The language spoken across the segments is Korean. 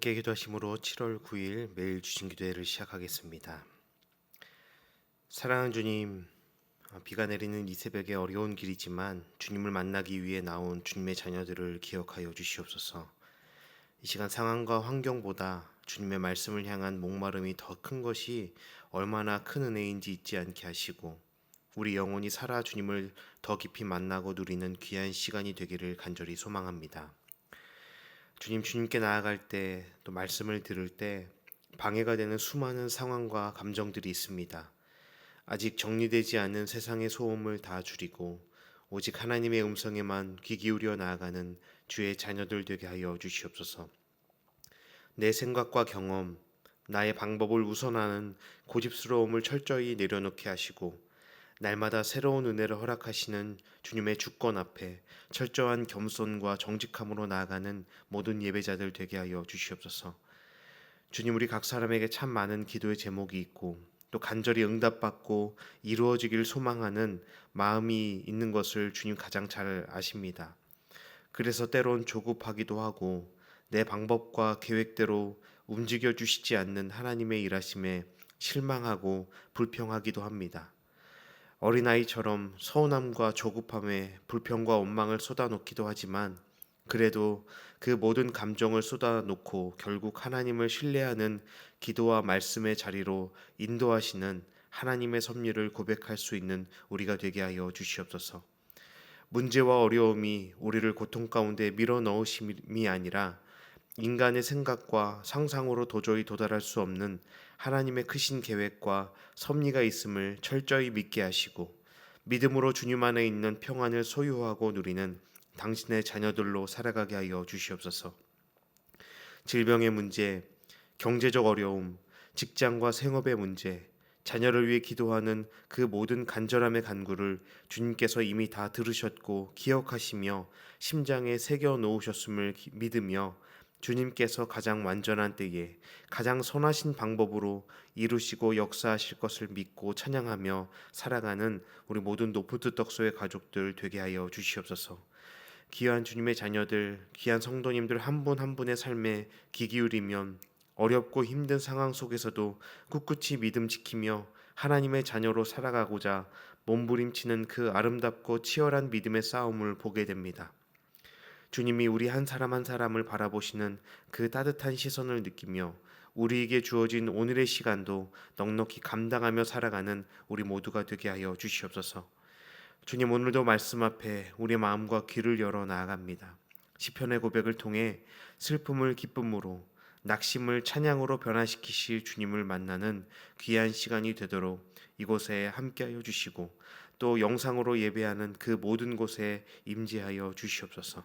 함께 기도하심으로 7월 9일 매일 주신 기도회를 시작하겠습니다. 사랑하는 주님, 비가 내리는 이 새벽에 어려운 길이지만 주님을 만나기 위해 나온 주님의 자녀들을 기억하여 주시옵소서. 이 시간 상황과 환경보다 주님의 말씀을 향한 목마름이 더 큰 것이 얼마나 큰 은혜인지 잊지 않게 하시고 우리 영혼이 살아 주님을 더 깊이 만나고 누리는 귀한 시간이 되기를 간절히 소망합니다. 주님께 나아갈 때 또 말씀을 들을 때 방해가 되는 수많은 상황과 감정들이 있습니다. 아직 정리되지 않은 세상의 소음을 다 줄이고 오직 하나님의 음성에만 귀 기울여 나아가는 주의 자녀들 되게 하여 주시옵소서. 내 생각과 경험, 나의 방법을 우선하는 고집스러움을 철저히 내려놓게 하시고 날마다 새로운 은혜를 허락하시는 주님의 주권 앞에 철저한 겸손과 정직함으로 나아가는 모든 예배자들 되게 하여 주시옵소서. 주님, 우리 각 사람에게 참 많은 기도의 제목이 있고 또 간절히 응답받고 이루어지길 소망하는 마음이 있는 것을 주님 가장 잘 아십니다. 그래서 때론 조급하기도 하고 내 방법과 계획대로 움직여 주시지 않는 하나님의 일하심에 실망하고 불평하기도 합니다. 어린아이처럼 서운함과 조급함에 불평과 원망을 쏟아놓기도 하지만 그래도 그 모든 감정을 쏟아놓고 결국 하나님을 신뢰하는 기도와 말씀의 자리로 인도하시는 하나님의 섭리를 고백할 수 있는 우리가 되게 하여 주시옵소서. 문제와 어려움이 우리를 고통 가운데 밀어넣으심이 아니라 인간의 생각과 상상으로 도저히 도달할 수 없는 하나님의 크신 계획과 섭리가 있음을 철저히 믿게 하시고 믿음으로 주님 안에 있는 평안을 소유하고 누리는 당신의 자녀들로 살아가게 하여 주시옵소서. 질병의 문제, 경제적 어려움, 직장과 생업의 문제, 자녀를 위해 기도하는 그 모든 간절함의 간구를 주님께서 이미 다 들으셨고 기억하시며 심장에 새겨 놓으셨음을 믿으며 주님께서 가장 완전한 때에 가장 선하신 방법으로 이루시고 역사하실 것을 믿고 찬양하며 살아가는 우리 모든 노프트 떡소의 가족들 되게 하여 주시옵소서. 귀한 주님의 자녀들, 귀한 성도님들 한 분 한 분의 삶에 귀 기울이면 어렵고 힘든 상황 속에서도 꿋꿋이 믿음 지키며 하나님의 자녀로 살아가고자 몸부림치는 그 아름답고 치열한 믿음의 싸움을 보게 됩니다. 주님이 우리 한 사람 한 사람을 바라보시는 그 따뜻한 시선을 느끼며 우리에게 주어진 오늘의 시간도 넉넉히 감당하며 살아가는 우리 모두가 되게 하여 주시옵소서. 주님, 오늘도 말씀 앞에 우리 마음과 귀를 열어 나아갑니다. 시편의 고백을 통해 슬픔을 기쁨으로 낙심을 찬양으로 변화시키실 주님을 만나는 귀한 시간이 되도록 이곳에 함께하여 주시고 또 영상으로 예배하는 그 모든 곳에 임재하여 주시옵소서.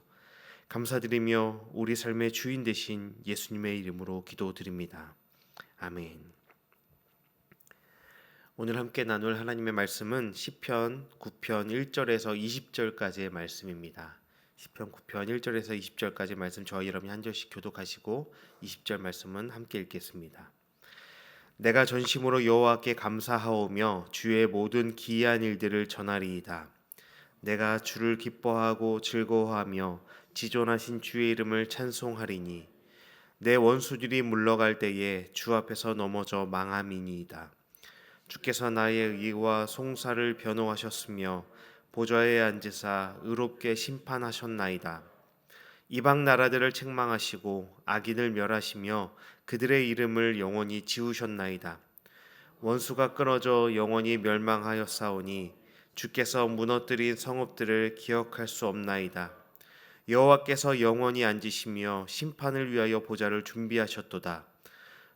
감사드리며 우리 삶의 주인 되신 예수님의 이름으로 기도드립니다. 아멘. 오늘 함께 나눌 하나님의 말씀은 시편 9편 1절에서 20절까지의 말씀입니다. 시편 9편 1절에서 20절까지 말씀 저희 여러분이 한 절씩 교독하시고 20절 말씀은 함께 읽겠습니다. 내가 전심으로 여호와께 감사하오며 주의 모든 기이한 일들을 전하리이다. 내가 주를 기뻐하고 즐거워하며 지존하신 주의 이름을 찬송하리니 내 원수들이 물러갈 때에 주 앞에서 넘어져 망함이니이다. 주께서 나의 의와 송사를 변호하셨으며 보좌에 앉으사 의롭게 심판하셨나이다. 이방 나라들을 책망하시고 악인을 멸하시며 그들의 이름을 영원히 지우셨나이다. 원수가 끊어져 영원히 멸망하였사오니 주께서 무너뜨린 성읍들을 기억할 수 없나이다. 여호와께서 영원히 앉으시며 심판을 위하여 보좌를 준비하셨도다.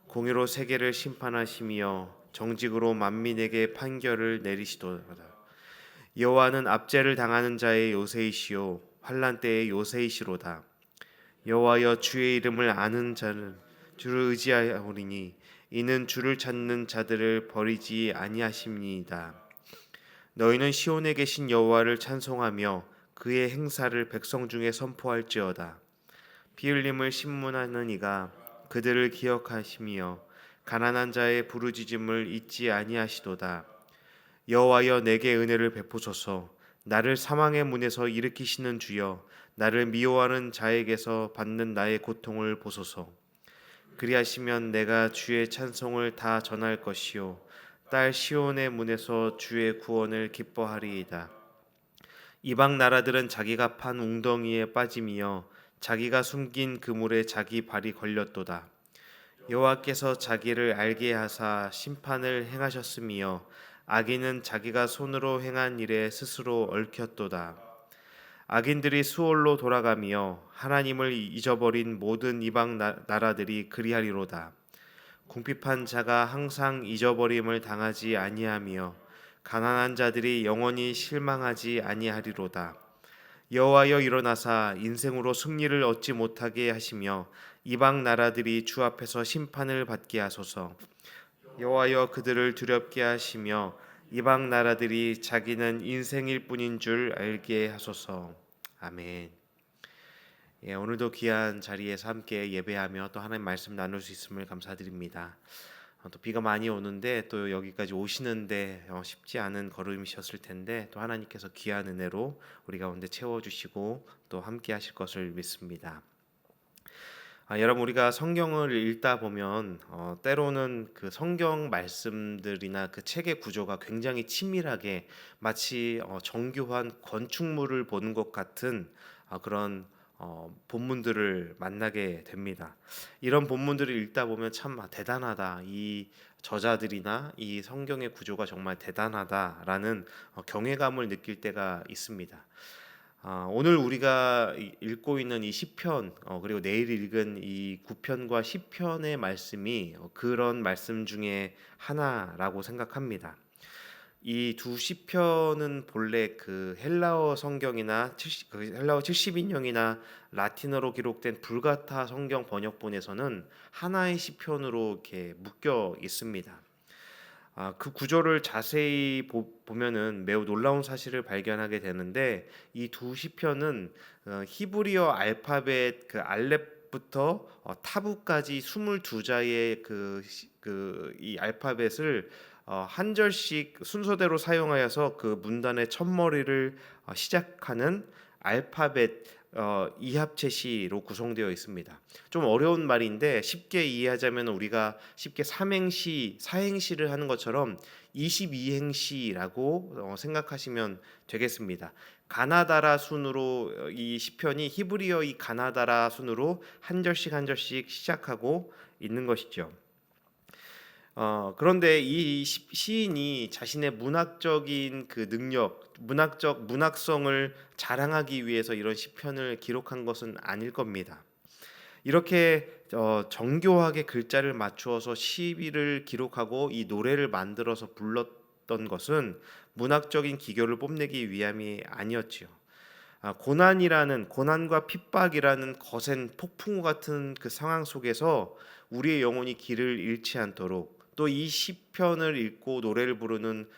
공의로 세계를 심판하시며 정직으로 만민에게 판결을 내리시도다. 여호와는 압제를 당하는 자의 요새이시요 환난 때의 요새이시로다. 여호와여, 주의 이름을 아는 자는 주를 의지하오리니 이는 주를 찾는 자들을 버리지 아니하심니이다. 너희는 시온에 계신 여호와를 찬송하며 그의 행사를 백성 중에 선포할지어다. 피 흘림을 신문하는 이가 그들을 기억하시며 가난한 자의 부르짖음을 잊지 아니하시도다. 여호와여, 내게 은혜를 베푸소서. 나를 사망의 문에서 일으키시는 주여, 나를 미워하는 자에게서 받는 나의 고통을 보소서. 그리하시면 내가 주의 찬송을 다 전할 것이요 딸 시온의 문에서 주의 구원을 기뻐하리이다. 이방 나라들은 자기가 판 웅덩이에 빠짐이여 자기가 숨긴 그물에 자기 발이 걸렸도다. 여호와께서 자기를 알게 하사 심판을 행하셨음이여 악인은 자기가 손으로 행한 일에 스스로 얽혔도다. 악인들이 수월로 돌아가며 하나님을 잊어버린 모든 이방 나라들이 그리하리로다. 궁핍한 자가 항상 잊어버림을 당하지 아니하며 가난한 자들이 영원히 실망하지 아니하리로다. 여호와여 일어나사 인생으로 승리를 얻지 못하게 하시며 이방 나라들이 주 앞에서 심판을 받게 하소서. 여호와여 그들을 두렵게 하시며 이방 나라들이 자기는 인생일 뿐인 줄 알게 하소서. 아멘. 오늘도 귀한 자리에서 함께 예배하며 또 하나님 말씀 나눌 수 있음을 감사드립니다. 또 비가 많이 오는데 또 여기까지 오시는데 쉽지 않은 걸음이셨을 텐데 또 하나님께서 귀한 은혜로 우리 가운데 채워주시고 또 함께 하실 것을 믿습니다. 여러분 우리가 성경을 읽다 보면 때로는 그 성경 말씀들이나 그 책의 구조가 굉장히 치밀하게 마치 정교한 건축물을 보는 것 같은 그런 본문들을 만나게 됩니다. 이런 본문들을 읽다 보면 참 대단하다. 이 저자들이나 이 성경의 구조가 정말 대단하다라는 경외감을 느낄 때가 있습니다. 오늘 우리가 읽고 있는 이 시편 그리고 내일 읽은 이 9편과 10편의 말씀이 그런 말씀 중에 하나라고 생각합니다. 이 두 시편은 본래 그 헬라어 성경이나 헬라어 70인용이나 라틴어로 기록된 불가타 성경 번역본에서는 하나의 시편으로 이렇게 묶여 있습니다. 그 구조를 자세히 보면은 매우 놀라운 사실을 발견하게 되는데 이 두 시편은 히브리어 알파벳 그 알렙부터 타부까지 22자의 이 알파벳을 한 절씩 순서대로 사용하여서 그 문단의 첫머리를 시작하는 알파벳 이합체시로 구성되어 있습니다. 좀 어려운 말인데 쉽게 이해하자면 우리가 쉽게 삼행시, 사행시를 하는 것처럼 22행시라고 생각하시면 되겠습니다. 가나다라 순으로 이 시편이 히브리어 이 가나다라 순으로 한 절씩 한 절씩 시작하고 있는 것이죠. 그런데 이 시인이 자신의 문학적인 그 능력, 문학성을 자랑하기 위해서 이런 시편을 기록한 것은 아닐 겁니다. 이렇게 정교하게 글자를 맞추어서 시를 기록하고 이 노래를 만들어서 불렀던 것은 문학적인 기교를 뽐내기 위함이 아니었지요. 고난과 핍박이라는 거센 폭풍우 같은 그 상황 속에서 우리의 영혼이 길을 잃지 않도록 또 이 시편을 읽고 노래를 부르는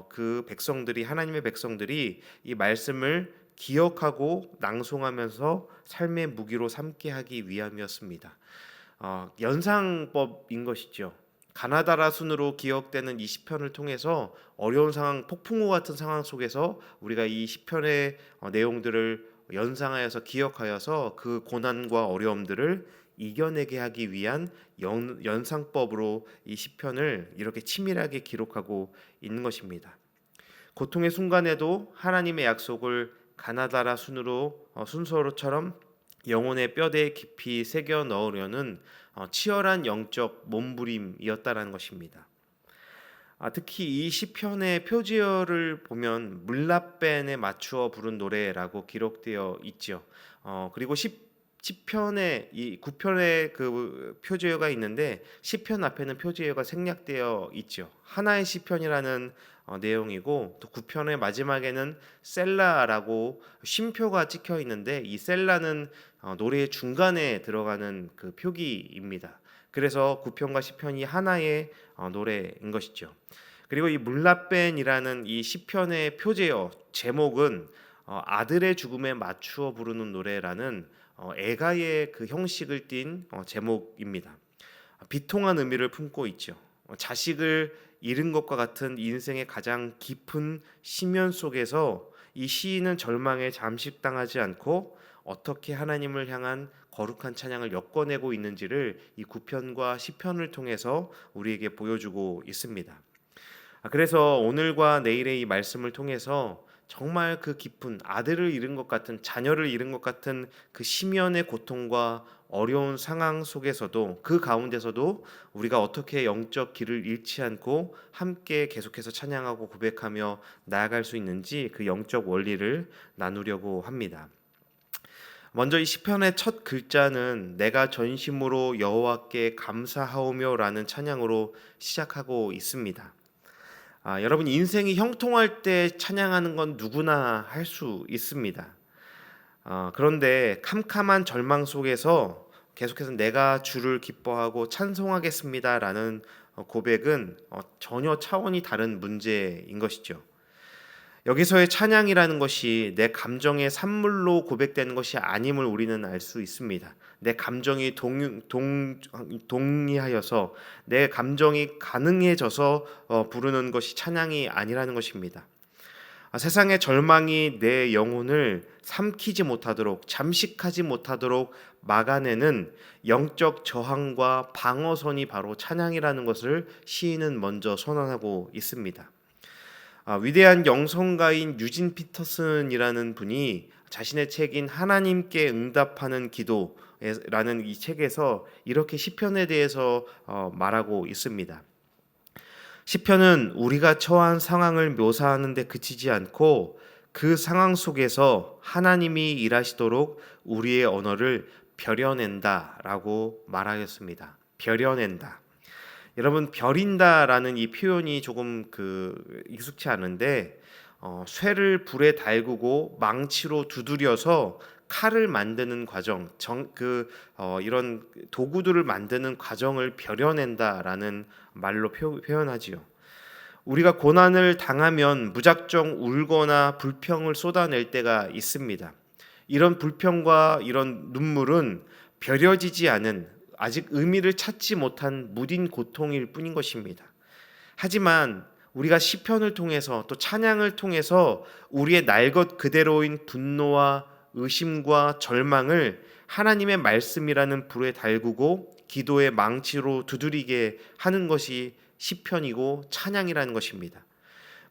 그 백성들이 하나님의 백성들이 이 말씀을 기억하고 낭송하면서 삶의 무기로 삼게 하기 위함이었습니다. 연상법인 것이죠. 가나다라 순으로 기억되는 이 시편을 통해서 어려운 상황, 폭풍우 같은 상황 속에서 우리가 이 시편의 내용들을 연상하여서 기억하여서 그 고난과 어려움들을 이겨내게 하기 위한 연상법으로 이 시편을 이렇게 치밀하게 기록하고 있는 것입니다. 고통의 순간에도 하나님의 약속을 가나다라 순서로처럼 영혼의 뼈대에 깊이 새겨 넣으려는 치열한 영적 몸부림이었다라는 것입니다. 특히 이 시편의 표지어를 보면 물라벤에 맞추어 부른 노래라고 기록되어 있죠. 그리고 시편의 이 9편의 그 표지어가 있는데 시편 앞에는 표지어가 생략되어 있죠. 하나의 시편이라는 내용이고 또 9편의 마지막에는 셀라라고 쉼표가 찍혀 있는데 이 셀라는 노래의 중간에 들어가는 그 표기입니다. 그래서 9편과 10편이 하나의 노래인 것이죠. 그리고 이 물라벤이라는 이 시편의 표제어 제목은 아들의 죽음에 맞추어 부르는 노래라는 애가의 그 형식을 띤 제목입니다. 비통한 의미를 품고 있죠. 자식을 잃은 것과 같은 인생의 가장 깊은 심연 속에서 이 시인은 절망에 잠식당하지 않고 어떻게 하나님을 향한 거룩한 찬양을 엮어내고 있는지를 이 구편과 시편을 통해서 우리에게 보여주고 있습니다. 그래서 오늘과 내일의 이 말씀을 통해서 정말 그 깊은 아들을 잃은 것 같은, 자녀를 잃은 것 같은 그 심연의 고통과 어려운 상황 속에서도, 그 가운데서도 우리가 어떻게 영적 길을 잃지 않고 함께 계속해서 찬양하고 고백하며 나아갈 수 있는지, 그 영적 원리를 나누려고 합니다. 먼저 이 시편의 첫 글자는 내가 전심으로 여호와께 감사하오며라는 찬양으로 시작하고 있습니다. 여러분, 인생이 형통할 때 찬양하는 건 누구나 할 수 있습니다. 그런데 캄캄한 절망 속에서 계속해서 내가 주를 기뻐하고 찬송하겠습니다라는 고백은 전혀 차원이 다른 문제인 것이죠. 여기서의 찬양이라는 것이 내 감정의 산물로 고백되는 것이 아님을 우리는 알 수 있습니다. 내 감정이 동의하여서, 내 감정이 가능해져서 부르는 것이 찬양이 아니라는 것입니다. 세상의 절망이 내 영혼을 삼키지 못하도록, 잠식하지 못하도록 막아내는 영적 저항과 방어선이 바로 찬양이라는 것을 시인은 먼저 선언하고 있습니다. 위대한 영성가인 유진 피터슨이라는 분이 자신의 책인 하나님께 응답하는 기도라는 이 책에서 이렇게 시편에 대해서 말하고 있습니다. 시편은 우리가 처한 상황을 묘사하는 데 그치지 않고 그 상황 속에서 하나님이 일하시도록 우리의 언어를 벼려낸다라고 말하였습니다. 벼려낸다. 여러분, 벼린다라는 이 표현이 조금 익숙치 않은데 쇠를 불에 달구고 망치로 두드려서 칼을 만드는 과정, 이런 도구들을 만드는 과정을 벼려낸다라는 말로 표현하지요. 우리가 고난을 당하면 무작정 울거나 불평을 쏟아낼 때가 있습니다. 이런 불평과 이런 눈물은 벼려지지 않은, 아직 의미를 찾지 못한 무딘 고통일 뿐인 것입니다. 하지만 우리가 시편을 통해서 또 찬양을 통해서 우리의 날 것 그대로인 분노와 의심과 절망을 하나님의 말씀이라는 불에 달구고 기도의 망치로 두드리게 하는 것이 시편이고 찬양이라는 것입니다.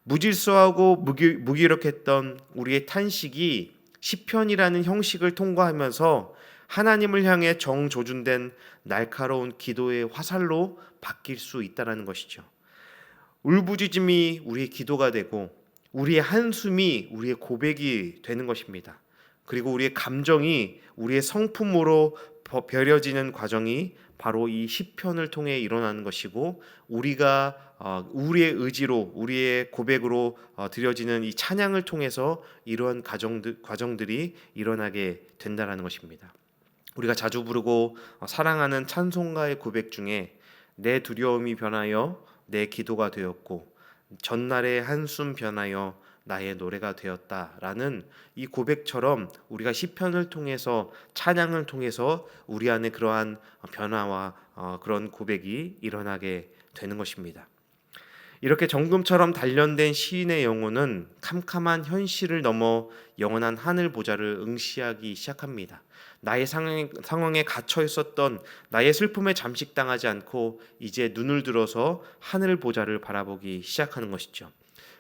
무질서하고 무기력했던 우리의 탄식이 시편이라는 형식을 통과하면서 하나님을 향해 정조준된 날카로운 기도의 화살로 바뀔 수 있다는 것이죠. 울부짖음이 우리의 기도가 되고 우리의 한숨이 우리의 고백이 되는 것입니다. 그리고 우리의 감정이 우리의 성품으로 벼려지는 과정이 바로 이 시편을 통해 일어나는 것이고, 우리가 우리의 의지로, 우리의 고백으로 드려지는 이 찬양을 통해서 이러한 과정들이 일어나게 된다는 것입니다. 우리가 자주 부르고 사랑하는 찬송가의 고백 중에 내 두려움이 변하여 내 기도가 되었고 전날의 한숨 변하여 나의 노래가 되었다라는 이 고백처럼 우리가 시편을 통해서, 찬양을 통해서 우리 안에 그러한 변화와 그런 고백이 일어나게 되는 것입니다. 이렇게 정금처럼 단련된 시인의 영혼은 캄캄한 현실을 넘어 영원한 하늘 보좌를 응시하기 시작합니다. 나의 상황에 갇혀 있었던 나의 슬픔에 잠식당하지 않고 이제 눈을 들어서 하늘 보좌를 바라보기 시작하는 것이죠.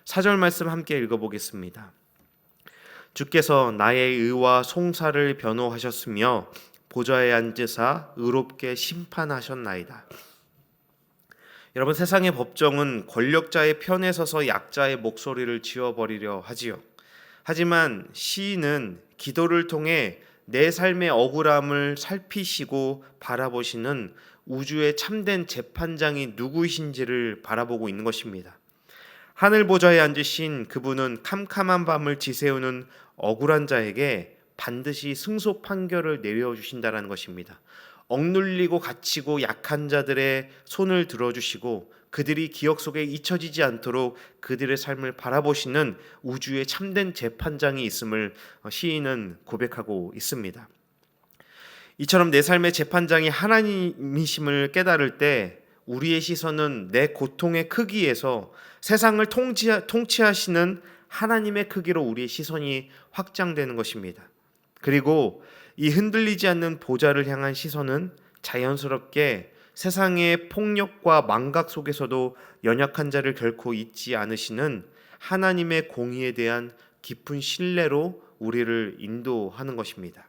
4절 말씀 함께 읽어보겠습니다. 주께서 나의 의와 송사를 변호하셨으며 보좌에 앉으사 의롭게 심판하셨나이다. 여러분, 세상의 법정은 권력자의 편에 서서 약자의 목소리를 지워버리려 하지요. 하지만 시인은 기도를 통해 내 삶의 억울함을 살피시고 바라보시는 우주의 참된 재판장이 누구이신지를 바라보고 있는 것입니다. 하늘 보좌에 앉으신 그분은 캄캄한 밤을 지새우는 억울한 자에게 반드시 승소 판결을 내려주신다는 것입니다. 억눌리고 갇히고 약한 자들의 손을 들어주시고 그들이 기억 속에 잊혀지지 않도록 그들의 삶을 바라보시는 우주의 참된 재판장이 있음을 시인은 고백하고 있습니다. 이처럼 내 삶의 재판장이 하나님이심을 깨달을 때 우리의 시선은 내 고통의 크기에서 세상을 통치하시는 하나님의 크기로 우리의 시선이 확장되는 것입니다. 그리고 이 흔들리지 않는 보좌를 향한 시선은 자연스럽게 세상의 폭력과 망각 속에서도 연약한 자를 결코 잊지 않으시는 하나님의 공의에 대한 깊은 신뢰로 우리를 인도하는 것입니다.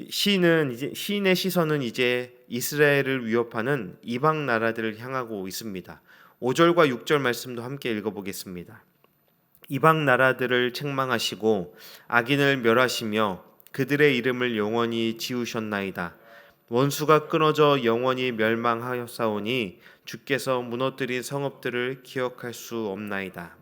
시인의 시선은 이제 이스라엘을 위협하는 이방 나라들을 향하고 있습니다. 5절과 6절 말씀도 함께 읽어보겠습니다. 이방 나라들을 책망하시고 악인을 멸하시며 그들의 이름을 영원히 지우셨나이다. 원수가 끊어져 영원히 멸망하였사오니 주께서 무너뜨린 성읍들을 기억할 수 없나이다.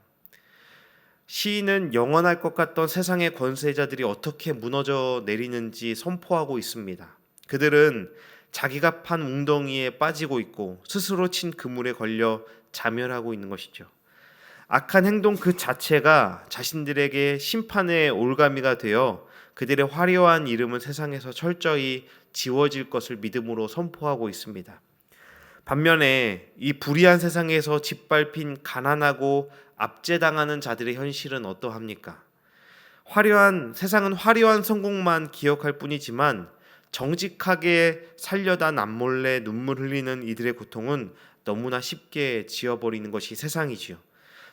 시인은 영원할 것 같던 세상의 권세자들이 어떻게 무너져 내리는지 선포하고 있습니다. 그들은 자기가 판 웅덩이에 빠지고 있고 스스로 친 그물에 걸려 자멸하고 있는 것이죠. 악한 행동 그 자체가 자신들에게 심판의 올가미가 되어 그들의 화려한 이름은 세상에서 철저히 지워질 것을 믿음으로 선포하고 있습니다. 반면에 이 불의한 세상에서 짓밟힌 가난하고 압제당하는 자들의 현실은 어떠합니까? 세상은 화려한 성공만 기억할 뿐이지만 정직하게 살려다 남몰래 눈물 흘리는 이들의 고통은 너무나 쉽게 지워버리는 것이 세상이지요.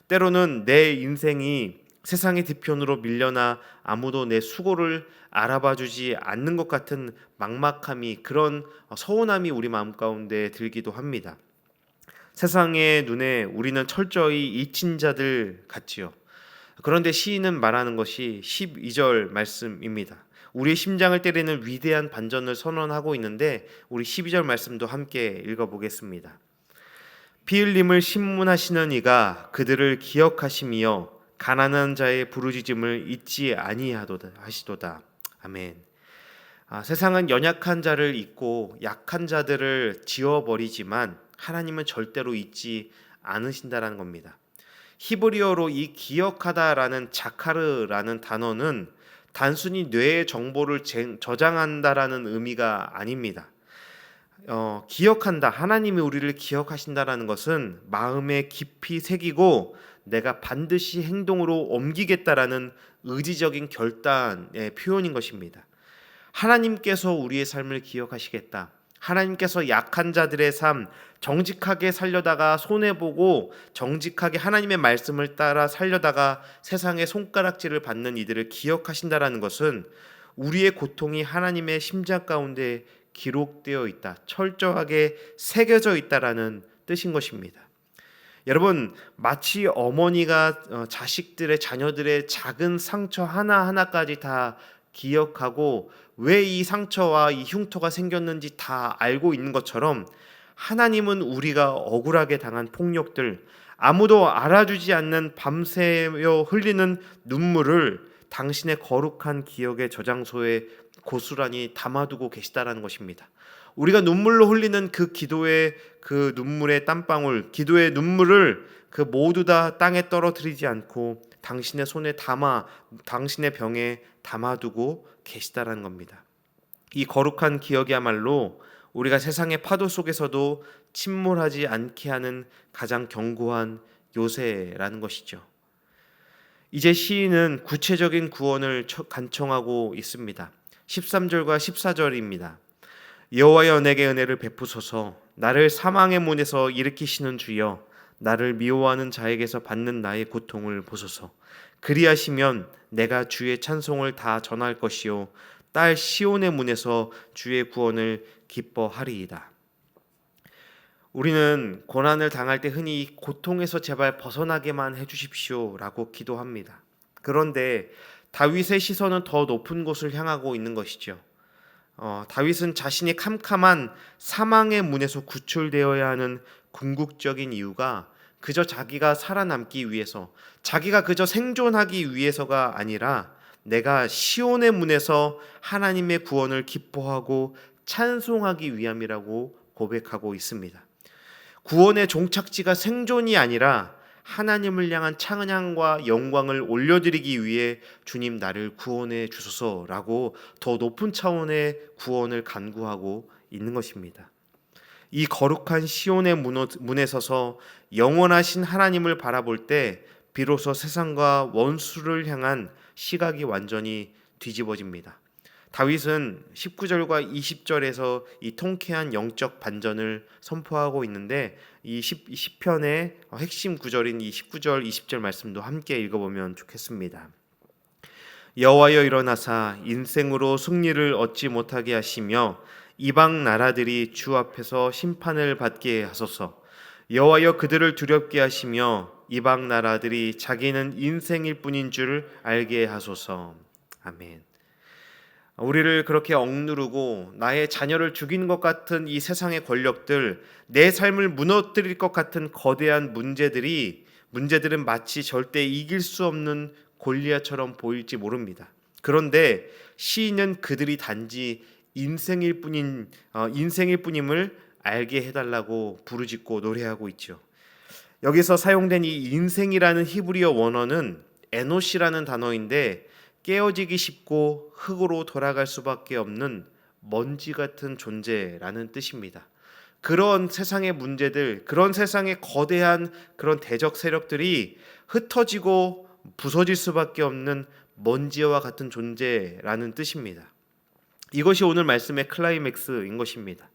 때로는 내 인생이 세상의 뒤편으로 밀려나 아무도 내 수고를 알아봐주지 않는 것 같은 막막함이, 그런 서운함이 우리 마음 가운데 들기도 합니다. 세상의 눈에 우리는 철저히 잊힌 자들 같지요. 그런데 시인은 말하는 것이 12절 말씀입니다. 우리의 심장을 때리는 위대한 반전을 선언하고 있는데 우리 12절 말씀도 함께 읽어보겠습니다. 피 흘림을 신문하시는 이가 그들을 기억하시며 가난한 자의 부르짖음을 잊지 아니하시도다. 아멘. 세상은 연약한 자를 잊고 약한 자들을 지워버리지만 하나님은 절대로 잊지 않으신다라는 겁니다. 히브리어로 이 기억하다라는 자카르라는 단어는 단순히 뇌의 정보를 저장한다라는 의미가 아닙니다. 기억한다, 하나님이 우리를 기억하신다라는 것은 마음에 깊이 새기고 내가 반드시 행동으로 옮기겠다라는 의지적인 결단의 표현인 것입니다. 하나님께서 우리의 삶을 기억하시겠다. 하나님께서 약한 자들의 삶 정직하게 살려다가 손해보고 정직하게 하나님의 말씀을 따라 살려다가 세상의 손가락질을 받는 이들을 기억하신다라는 것은 우리의 고통이 하나님의 심장 가운데 기록되어 있다, 철저하게 새겨져 있다라는 뜻인 것입니다. 여러분, 마치 어머니가 자녀들의 작은 상처 하나하나까지 다 기억하고 왜 이 상처와 이 흉터가 생겼는지 다 알고 있는 것처럼 하나님은 우리가 억울하게 당한 폭력들, 아무도 알아주지 않는 밤새며 흘리는 눈물을 당신의 거룩한 기억의 저장소에 고스란히 담아두고 계시다라는 것입니다. 우리가 눈물로 흘리는 그 기도의 그 눈물의 땀방울, 기도의 눈물을 그 모두 다 땅에 떨어뜨리지 않고 당신의 손에 당신의 병에 담아두고 계시다라는 겁니다. 이 거룩한 기억이야말로 우리가 세상의 파도 속에서도 침몰하지 않게 하는 가장 견고한 요새라는 것이죠. 이제 시인은 구체적인 구원을 간청하고 있습니다. 13절과 14절입니다. 여호와여, 내게 은혜를 베푸소서. 나를 사망의 문에서 일으키시는 주여, 나를 미워하는 자에게서 받는 나의 고통을 보소서. 그리하시면 내가 주의 찬송을 다 전할 것이요 딸 시온의 문에서 주의 구원을 기뻐하리이다. 우리는 고난을 당할 때 흔히 고통에서 제발 벗어나게만 해주십시오라고 기도합니다. 그런데 다윗의 시선은 더 높은 곳을 향하고 있는 것이죠. 다윗은 자신이 캄캄한 사망의 문에서 구출되어야 하는 궁극적인 이유가 그저 자기가 살아남기 위해서, 자기가 그저 생존하기 위해서가 아니라 내가 시온의 문에서 하나님의 구원을 기뻐하고 찬송하기 위함이라고 고백하고 있습니다. 구원의 종착지가 생존이 아니라 하나님을 향한 찬양과 영광을 올려드리기 위해 주님 나를 구원해 주소서라고 더 높은 차원의 구원을 간구하고 있는 것입니다. 이 거룩한 시온의 문에 서서 영원하신 하나님을 바라볼 때 비로소 세상과 원수를 향한 시각이 완전히 뒤집어집니다. 다윗은 19절과 20절에서 이 통쾌한 영적 반전을 선포하고 있는데 이 시편의 핵심 구절인 이 19절 20절 말씀도 함께 읽어보면 좋겠습니다. 여호와여 일어나사 인생으로 승리를 얻지 못하게 하시며 이방 나라들이 주 앞에서 심판을 받게 하소서. 여호와여 그들을 두렵게 하시며 이방 나라들이 자기는 인생일 뿐인 줄 알게 하소서. 아멘. 우리를 그렇게 억누르고 나의 자녀를 죽이는 것 같은 이 세상의 권력들, 내 삶을 무너뜨릴 것 같은 거대한 문제들은 마치 절대 이길 수 없는 골리앗처럼 보일지 모릅니다. 그런데 시인은 그들이 단지 인생일 뿐임을 알게 해달라고 부르짖고 노래하고 있죠. 여기서 사용된 이 인생이라는 히브리어 원어는 에노시라는 단어인데 깨어지기 쉽고 흙으로 돌아갈 수밖에 없는 먼지 같은 존재라는 뜻입니다. 그런 세상의 문제들, 그런 세상의 거대한 그런 대적 세력들이 흩어지고 부서질 수밖에 없는 먼지와 같은 존재라는 뜻입니다. 이것이 오늘 말씀의 클라이맥스인 것입니다.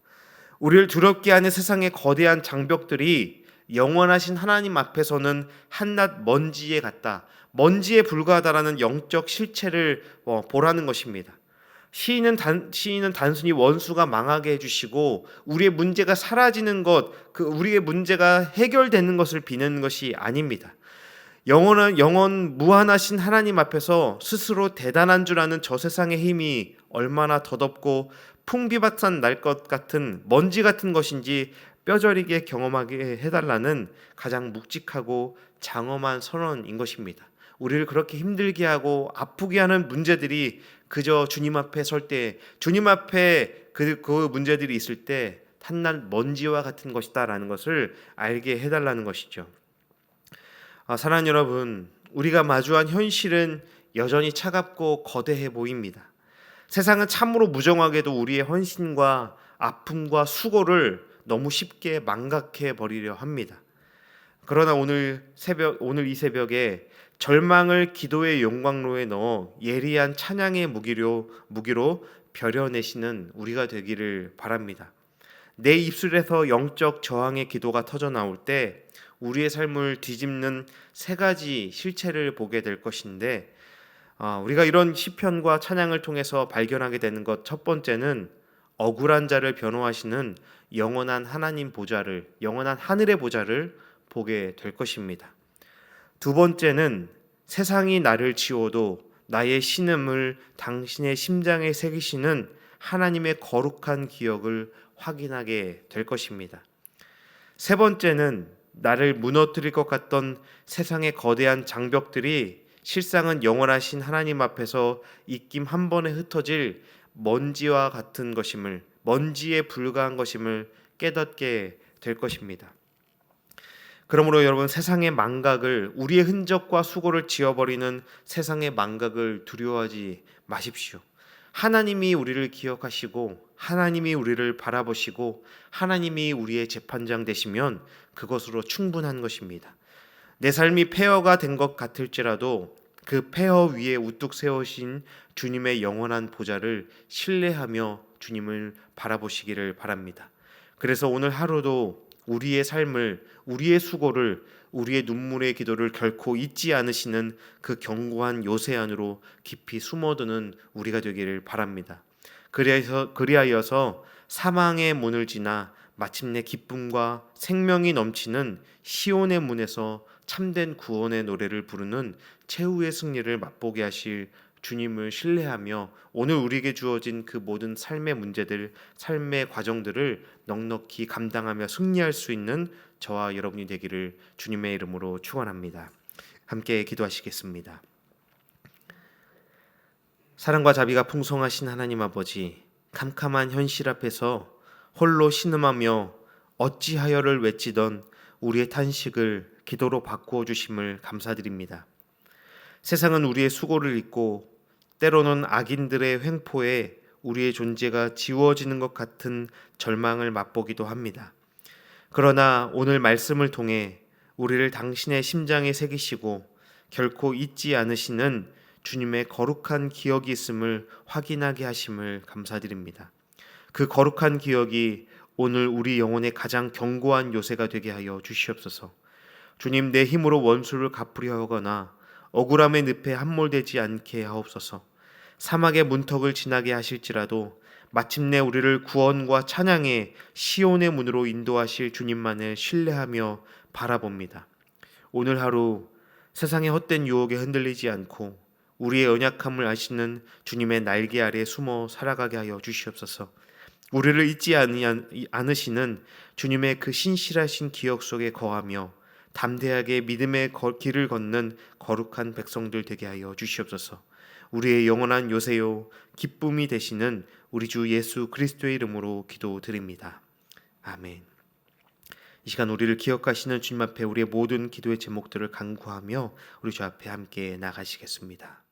우리를 두렵게 하는 세상의 거대한 장벽들이 영원하신 하나님 앞에서는 한낱 먼지에 같다, 먼지에 불과하다라는 영적 실체를 보라는 것입니다. 시인은 단순히 원수가 망하게 해주시고 우리의 문제가 사라지는 것, 우리의 문제가 해결되는 것을 비는 것이 아닙니다. 영원 무한하신 하나님 앞에서 스스로 대단한 줄 아는 저 세상의 힘이 얼마나 더덥고 풍비박산 날 것 같은 먼지 같은 것인지 뼈저리게 경험하게 해달라는 가장 묵직하고 장엄한 선언인 것입니다. 우리를 그렇게 힘들게 하고 아프게 하는 문제들이 그저 주님 앞에 설 때, 주님 앞에 그 문제들이 있을 때 탄난 먼지와 같은 것이다라는 것을 알게 해달라는 것이죠. 사랑하는 여러분, 우리가 마주한 현실은 여전히 차갑고 거대해 보입니다. 세상은 참으로 무정하게도 우리의 헌신과 아픔과 수고를 너무 쉽게 망각해 버리려 합니다. 그러나 오늘 이 새벽에 절망을 기도의 용광로에 넣어 예리한 찬양의 무기로 벼려내시는 우리가 되기를 바랍니다. 내 입술에서 영적 저항의 기도가 터져 나올 때 우리의 삶을 뒤집는 세 가지 실체를 보게 될 것인데, 우리가 이런 시편과 찬양을 통해서 발견하게 되는 것, 첫 번째는 억울한 자를 변호하시는 영원한 영원한 하늘의 보좌를 보게 될 것입니다. 두 번째는 세상이 나를 지워도 나의 신음을 당신의 심장에 새기시는 하나님의 거룩한 기억을 확인하게 될 것입니다. 세 번째는 나를 무너뜨릴 것 같던 세상의 거대한 장벽들이 실상은 영원하신 하나님 앞에서 입김 한 번에 흩어질 먼지와 같은 것임을, 먼지에 불과한 것임을 깨닫게 될 것입니다. 그러므로 여러분, 세상의 망각을, 우리의 흔적과 수고를 지워버리는 세상의 망각을 두려워하지 마십시오. 하나님이 우리를 기억하시고 하나님이 우리를 바라보시고 하나님이 우리의 재판장 되시면 그것으로 충분한 것입니다. 내 삶이 폐허가 된 것 같을지라도 그 폐허 위에 우뚝 세우신 주님의 영원한 보좌를 신뢰하며 주님을 바라보시기를 바랍니다. 그래서 오늘 하루도 우리의 삶을, 우리의 수고를, 우리의 눈물의 기도를 결코 잊지 않으시는 그 견고한 요새 안으로 깊이 숨어드는 우리가 되기를 바랍니다. 그리하여서 사망의 문을 지나 마침내 기쁨과 생명이 넘치는 시온의 문에서 참된 구원의 노래를 부르는 최후의 승리를 맛보게 하실 주님을 신뢰하며 오늘 우리에게 주어진 그 모든 삶의 문제들, 삶의 과정들을 넉넉히 감당하며 승리할 수 있는 저와 여러분이 되기를 주님의 이름으로 축원합니다. 함께 기도하시겠습니다. 사랑과 자비가 풍성하신 하나님 아버지, 캄캄한 현실 앞에서 홀로 신음하며 어찌하여를 외치던 우리의 탄식을 기도로 바꾸어 주심을 감사드립니다. 세상은 우리의 수고를 잊고 때로는 악인들의 횡포에 우리의 존재가 지워지는 것 같은 절망을 맛보기도 합니다. 그러나 오늘 말씀을 통해 우리를 당신의 심장에 새기시고 결코 잊지 않으시는 주님의 거룩한 기억이 있음을 확인하게 하심을 감사드립니다. 그 거룩한 기억이 오늘 우리 영혼의 가장 견고한 요새가 되게 하여 주시옵소서. 주님, 내 힘으로 원수를 갚으려 하거나 억울함의 늪에 함몰되지 않게 하옵소서. 사막의 문턱을 지나게 하실지라도 마침내 우리를 구원과 찬양의 시온의 문으로 인도하실 주님만을 신뢰하며 바라봅니다. 오늘 하루 세상의 헛된 유혹에 흔들리지 않고 우리의 연약함을 아시는 주님의 날개 아래 숨어 살아가게 하여 주시옵소서. 우리를 잊지 않으시는 주님의 그 신실하신 기억 속에 거하며 담대하게 믿음의 길을 걷는 거룩한 백성들 되게 하여 주시옵소서. 우리의 영원한 요새요 기쁨이 되시는 우리 주 예수 그리스도의 이름으로 기도드립니다. 아멘. 이 시간 우리를 기억하시는 주님 앞에 우리의 모든 기도의 제목들을 간구하며 우리 주 앞에 함께 나가시겠습니다.